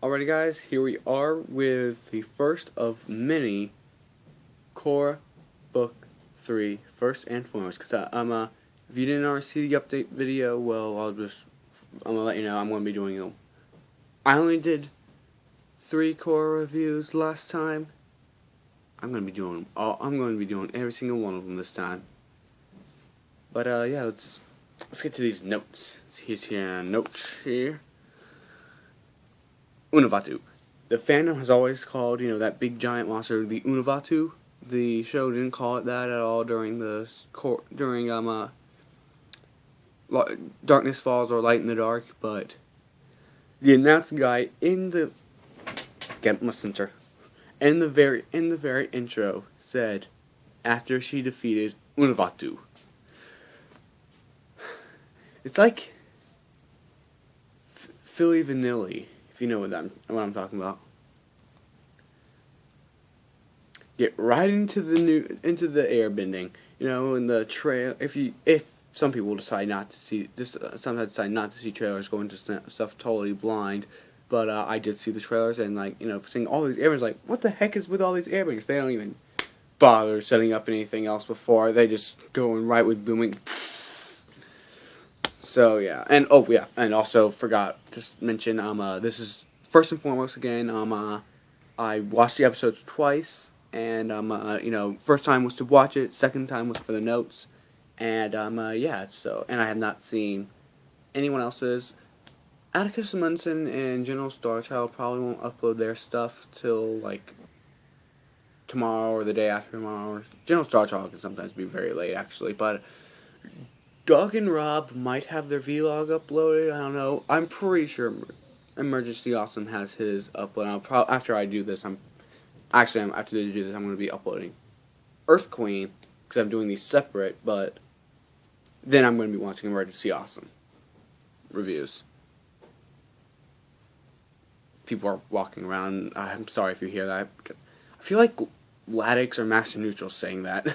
Alrighty guys, here we are with the first of many KORRA Book 3, first and foremost, because if you didn't already see the update video, well, I'm gonna let you know I'm gonna be doing them. I only did 3 KORRA reviews last time. I'm gonna be doing every single one of them this time. But yeah, let's get to these notes. Here's your notes here. Unavatu. The fandom has always called, that big giant monster the Unavatu. The show didn't call it that at all during Darkness Falls or Light in the Dark, but the announcing guy in the very intro said after she defeated Unavatu. It's like Philly Vanilli, if you know what I'm talking about. Get right into the airbending. In the trail. If some people decide not to see this, sometimes decide not to see trailers, go into stuff totally blind. But I did see the trailers and seeing all these airbendings, like what the heck is with all these airbendings? They don't even bother setting up anything else before. They just go in right with booming. So yeah, and and also forgot to mention this is first and foremost again I watched the episodes twice, and first time was to watch it, second time was for the notes, and yeah, so and I have not seen anyone else's. Atticus and Munson and General Starchild probably won't upload their stuff till like tomorrow or the day after tomorrow. General Starchild can sometimes be very late actually, but Doug and Rob might have their vlog uploaded. I don't know. I'm pretty sure Emergency Awesome has his upload. After I do this, I'm going to be uploading Earth Queen because I'm doing these separate. But then I'm going to be watching Emergency Awesome reviews. People are walking around. I'm sorry if you hear that. I feel like Ladix or Master Neutral saying that.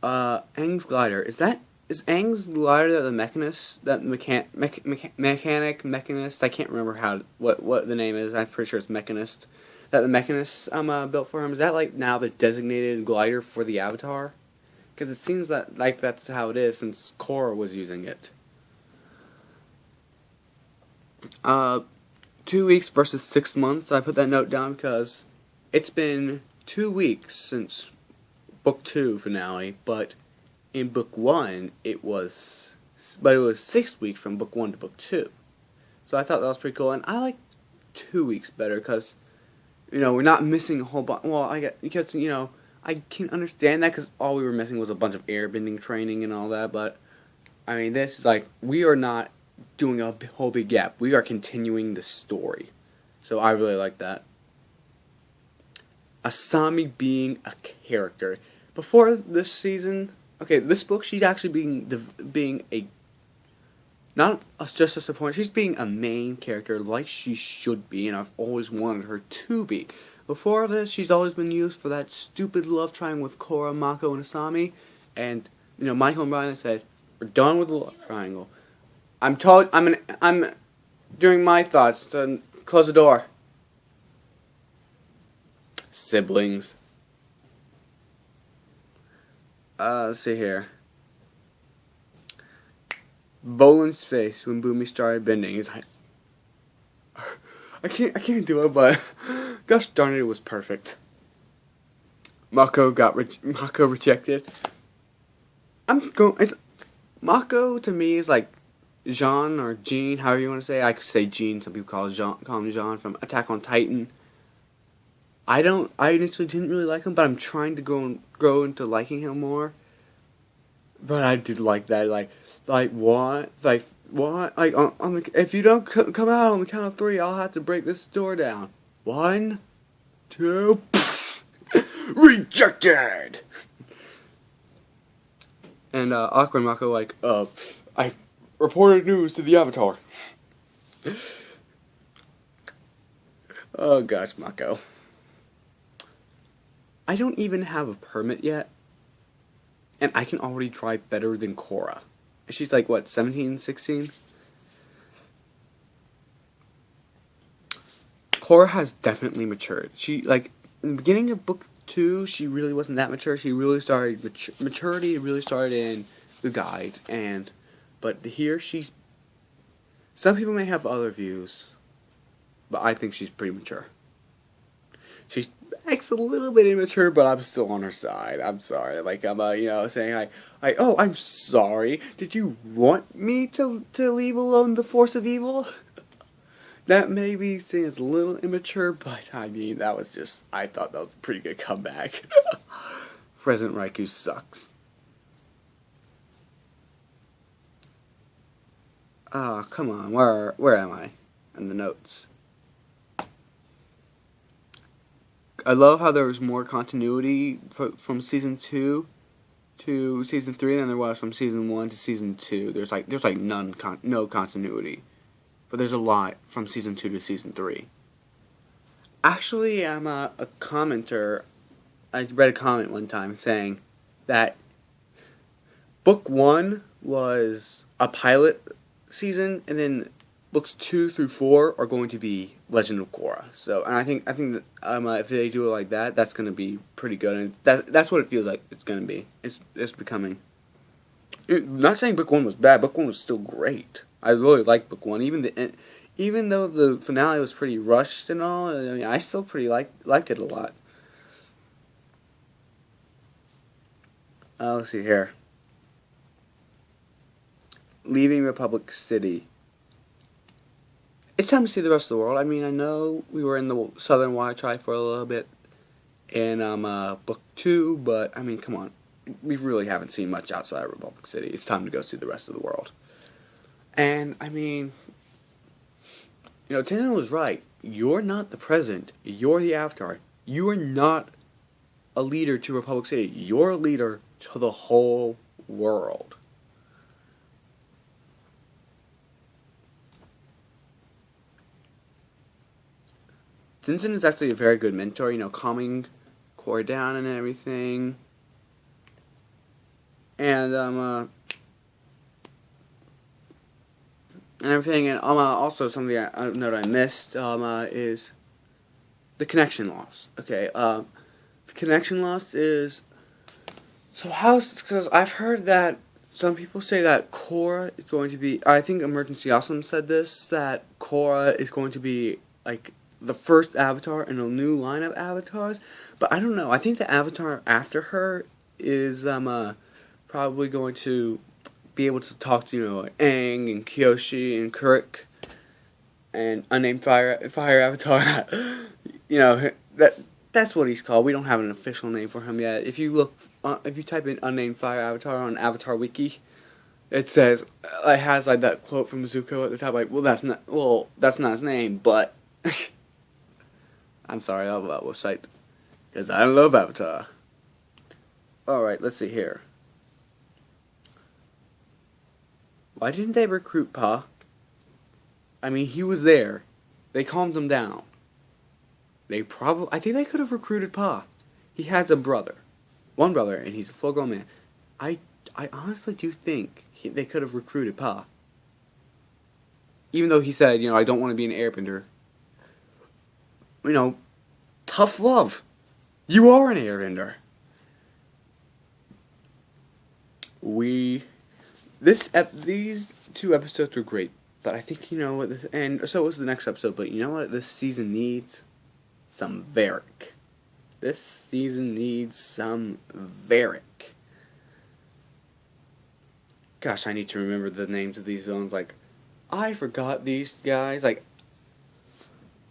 Aang's glider. Is Aang's glider the mechanist? Mechanist? I can't remember what the name is. I'm pretty sure it's mechanist. That the mechanist built for him. Is that like now the designated glider for the Avatar? Because it seems that like that's how it is since KORRA was using it. 2 weeks versus 6 months. I put that note down because it's been 2 weeks since Book 2 finale, but in Book 1 it was 6 weeks from Book 1 to Book 2. So I thought that was pretty cool, and I like 2 weeks better because, we're not missing a whole bunch. Well, I can understand that because all we were missing was a bunch of airbending training and all that, but, I mean, this is like, we are not doing a whole big gap. We are continuing the story. So I really like that. Asami being a character. Before this season, this book, she's actually being a not just a support. She's being a main character like she should be, and I've always wanted her to be. Before this, she's always been used for that stupid love triangle with KORRA, Mako, and Asami. And Michael and Brian said, "We're done with the love triangle." I'm doing my thoughts. So close the door. Siblings. Let's see here. Bolin's face when Boomy started bending. He's like, I can't do it, but gosh darn it, it was perfect. Mako rejected. Mako to me is like Jean or Jean, however you want to say. I could say Jean. Some people call him Jean from Attack on Titan. I initially didn't really like him, but I'm trying to grow into liking him more. But I did like that, like what, if you don't come out on the count of 3, I'll have to break this door down. 1, 2, rejected. And Aqua and Mako I reported news to the Avatar. Oh gosh, Mako. I don't even have a permit yet, and I can already drive better than KORRA. She's like, what, 17, 16? KORRA has definitely matured. She, like, in the beginning of book 2, she really wasn't that mature. She really started, maturity really started in the guide, but here she's, some people may have other views, but I think she's pretty mature. She acts a little bit immature, but I'm still on her side. I'm sorry. Like, I'm, saying, oh, I'm sorry. Did you want me to leave alone the force of evil? That may be seen as a little immature, but I mean, I thought that was a pretty good comeback. President Raikou sucks. Ah, come on, where am I? In the notes. I love how there was more continuity from season 2 to season 3 than there was from season 1 to season 2. There's like no continuity. But there's a lot from season 2 to season 3. Actually, I'm a commenter. I read a comment one time saying that book 1 was a pilot season, and then books 2 through 4 are going to be Legend of Korra. So, and I think that if they do it like that, that's going to be pretty good, and that's what it feels like it's going to be. It's becoming. Not saying book 1 was bad. Book 1 was still great. I really liked book 1, even though the finale was pretty rushed and all. I mean, I still pretty liked it a lot. Let's see here. Leaving Republic City. It's time to see the rest of the world. I mean, I know we were in the Southern Water Tribe for a little bit in book 2, but I mean, come on. We really haven't seen much outside of Republic City. It's time to go see the rest of the world. And, I mean, Tenzin was right. You're not the president. You're the Avatar. You are not a leader to Republic City. You're a leader to the whole world. Tenzin is actually a very good mentor, calming Korra down and everything. And everything, and also something I note I missed is the connection loss. Okay, the connection loss is because I've heard that some people say that Korra is going to be. I think Emergency Awesome said this, that Korra is going to be like the first Avatar in a new line of avatars, but I don't know. I think the Avatar after her is probably going to be able to talk to Aang and Kyoshi and Kuruk and unnamed fire avatar. That's what he's called. We don't have an official name for him yet. If you type in unnamed fire avatar on Avatar Wiki, it has like that quote from Zuko at the top, like, that's not his name, but I'm sorry, I love that website because I love Avatar. All right, let's see here. Why didn't they recruit Pa? I mean, he was there. They calmed him down. I think they could have recruited Pa. He has a brother. One brother, and he's a full-grown man. I honestly do think they could have recruited Pa. Even though he said, I don't want to be an airbender. Tough love. You are an airbender. These 2 episodes were great, but I think and so was the next episode. But you know what? This season needs some Varric. This season needs some Varric. Gosh, I need to remember the names of these villains. Like, I forgot these guys. Like,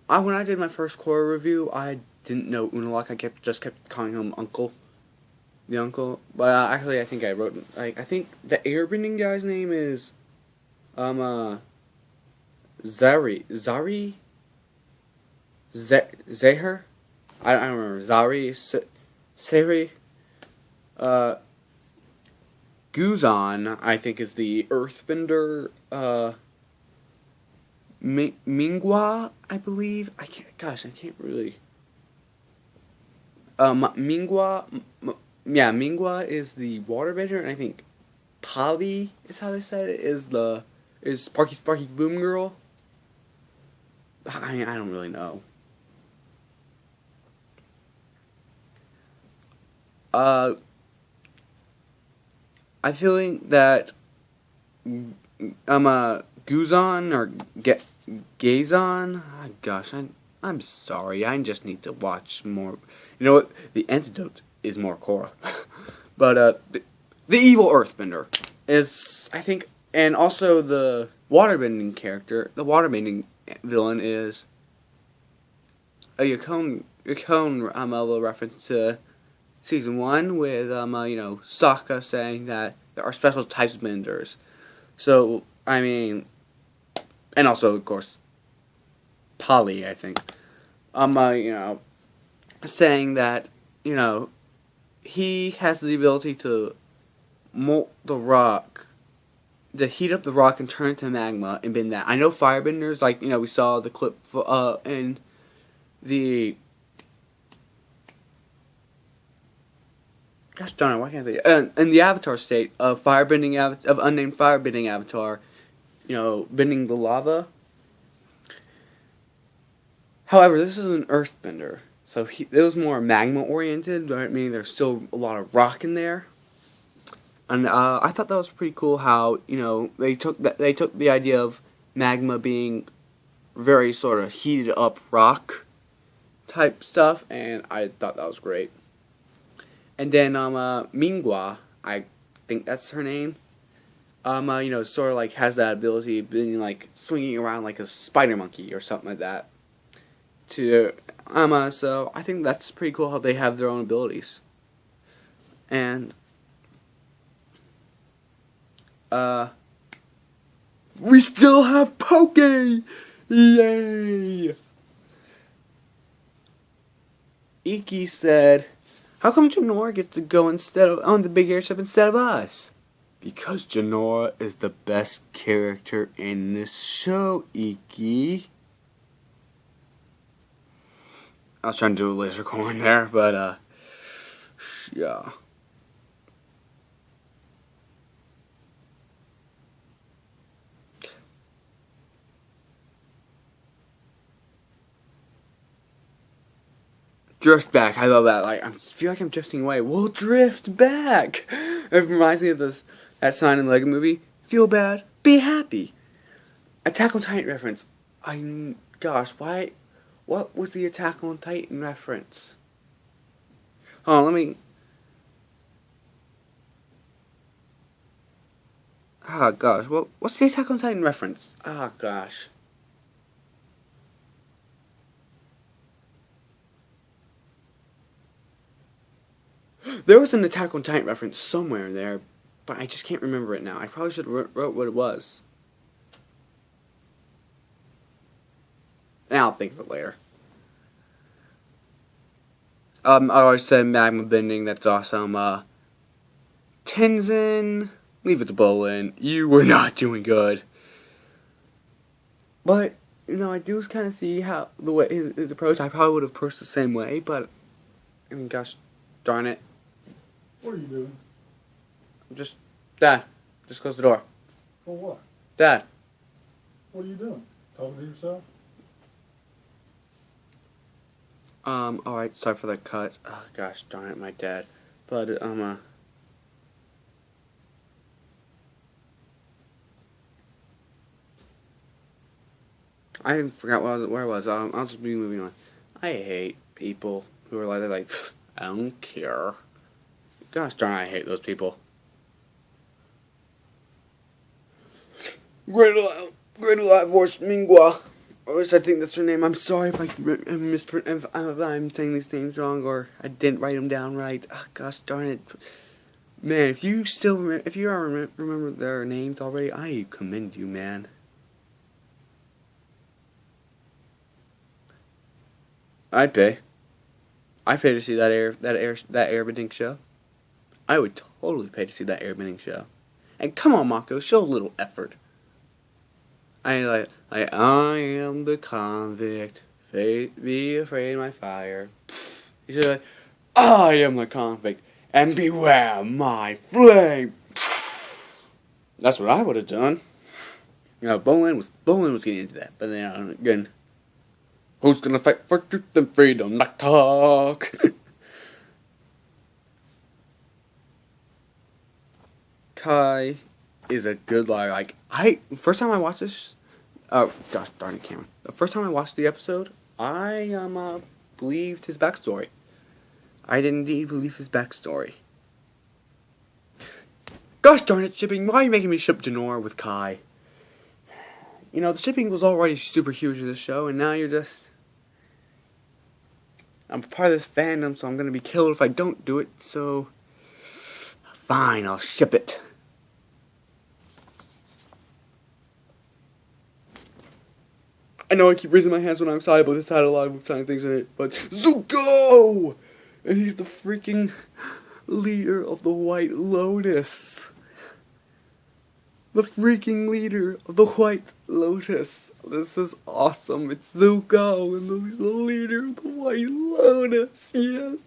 when I did my first Korra review, I didn't know Unalaq. I just kept calling him Uncle. The uncle, but actually, I think I wrote. I think the airbending guy's name is, Zari, Zahir. I don't remember. Zari, Sari, Guzan, I think, is the Earthbender. Mingwa, I believe. I can't really. Mingwa. Yeah, Mingwa is the waterbender, and I think Polly is how they said it, is Sparky Boom Girl. I mean, I don't really know. I feeling that Guzon or Gazon. Oh, gosh, I'm sorry. I just need to watch more. You know what? The antidote is more KORRA. But the evil Earthbender is, I think, and also the waterbending character, the waterbending villain is a Yukon a little reference to season 1 with Sokka saying that there are special types of benders. So I mean, and also of course Polly, I think. Saying that he has the ability to molt the rock, to heat up the rock and turn it to magma and bend that. I know firebenders, like we saw the clip in the. Gosh darn it! Why can't they? In the Avatar state of of unnamed firebending Avatar, bending the lava. However, this is an earthbender, so it was more magma oriented, meaning there's still a lot of rock in there. And I thought that was pretty cool how they took the idea of magma being very sort of heated up rock type stuff, and I thought that was great. And then Mingua, I think that's her name. Sort of like has that ability of being like swinging around like a spider monkey or something like that. So I think that's pretty cool how they have their own abilities. And we still have Poke! Yay! Iki said, "How come Janora gets to go on the big airship instead of us?" Because Janora is the best character in this show, Iki. I was trying to do a laser corn there, but yeah. Drift back. I love that. Like, I feel like I'm drifting away. We'll drift back. It reminds me of that sign in the Lego Movie. Feel bad, be happy. Attack on Titan reference. Gosh, why? What was the Attack on Titan reference? Hold on, let me. Ah, gosh. What's the Attack on Titan reference? Ah, gosh. There was an Attack on Titan reference somewhere in there, but I just can't remember it now. I probably should have wrote what it was. And I'll think of it later. I always said magma bending, that's awesome. Tenzin, leave it to Bolin. You were not doing good. But, I do kind of see how the way his approach, I probably would have approached the same way, but, gosh darn it. What are you doing? Dad, just close the door. For what? Dad. What are you doing? Talking to yourself? Alright, sorry for the cut. Oh, gosh darn it, my dad. But, I forgot where I was. I'll just be moving on. I hate people who are like, I don't care. Gosh darn, I hate those people. Great alive voice, Mingua. Or I think that's her name. I'm sorry if if I'm saying these names wrong or I didn't write them down right. Oh, gosh darn it, man! If you remember their names already, I commend you, man. I'd pay to see that airbending show. I would totally pay to see that airbending show. And come on, Mako, show a little effort. I am the convict. Be afraid of my fire. You should I am the convict, and beware my flame. That's what I would have done. Bolin was getting into that, but then again, who's gonna fight for truth and freedom? Not talk. Kai is a good liar. Like, first time I watched this, gosh darn it, Cameron. The first time I watched the episode, I believed his backstory. I did indeed believe his backstory. Gosh darn it, shipping! Why are you making me ship Janor with Kai? You know, the shipping was already super huge in this show, and now you're just... I'm part of this fandom, so I'm gonna be killed if I don't do it, so... Fine, I'll ship it. I know I keep raising my hands when I'm excited, but this had a lot of exciting things in it, but... Zuko! And he's the freaking leader of the White Lotus. The freaking leader of the White Lotus. This is awesome. It's Zuko, and he's the leader of the White Lotus. Yes.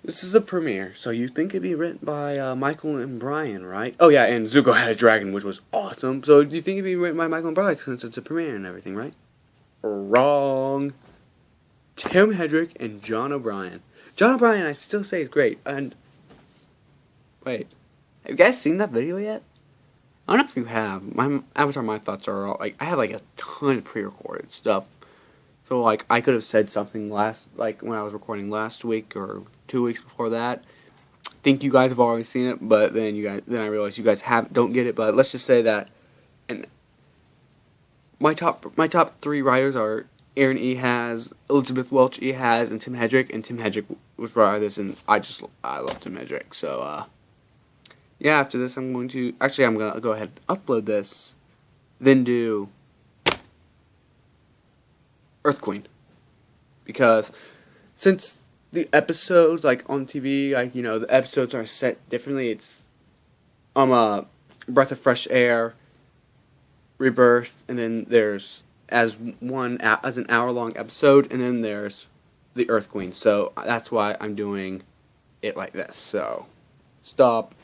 This is a premiere, so you think it'd be written by Michael and Brian, right? Oh yeah, and Zuko had a dragon, which was awesome. So do you think it'd be written by Michael and Brian since it's a premiere and everything, right? Wrong. Tim Hedrick and John O'Brien. John O'Brien, I still say is great. And wait, have you guys seen that video yet? I don't know if you have. My Avatar, my thoughts are all like I have like a ton of pre-recorded stuff. So like I could have said something when I was recording last week or 2 weeks before that. I think you guys have already seen it, but then I realized you guys don't get it. But let's just say that, and my top 3 writers are Aaron E. Has, Elizabeth Welch E. Has, and Tim Hedrick. And Tim Hedrick was writer this, and I love Tim Hedrick. So yeah, after this I'm gonna go ahead and upload this, then do Earth Queen, because since the episodes like on TV, like the episodes are set differently. It's Breath of Fresh Air, Rebirth, and then there's as an hour-long episode, and then there's the Earth Queen. So that's why I'm doing it like this. So stop.